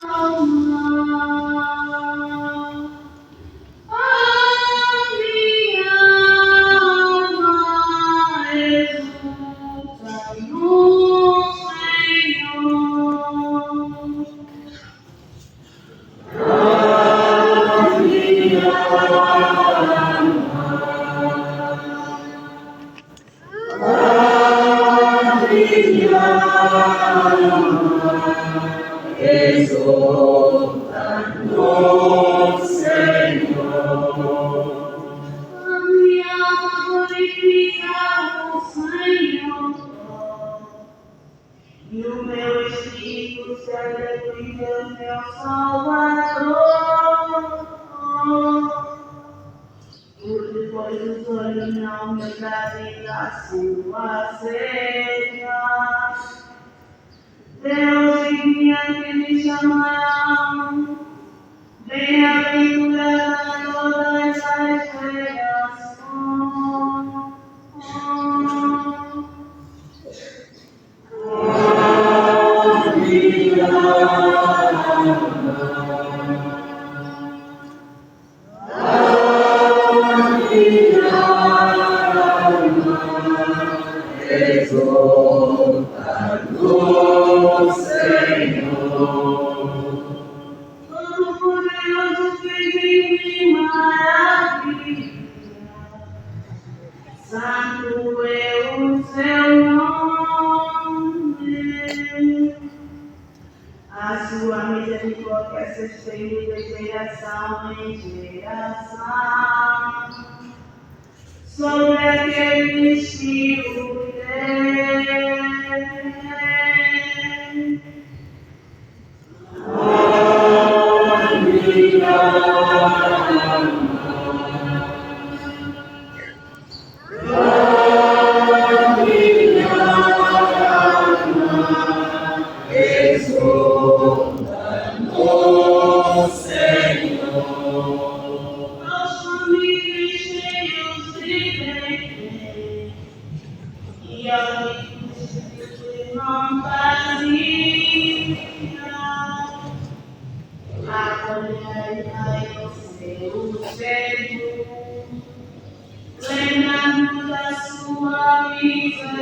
Mi alma exulta no Senhor. Exulta no Senhor. A minha alma glorifica o Senhor, e o meu espírito se alegra em meu Salvador. Por depois os olhos não me trazem da sua seja. Deus envia que me chamarão, bem-aventurada todas as gerações. Exulta no Senhor. Todo-Poderoso fez em mim maravilha. Santo é o seu nome. A sua misericórdia se estende de geração em geração sobre aqueles que o têm. Exulta no Senhor. Aos famílias cheios de bem, e aos ricos de não vazia, acolhei o seu Senhor, lembrando da sua misericórdia.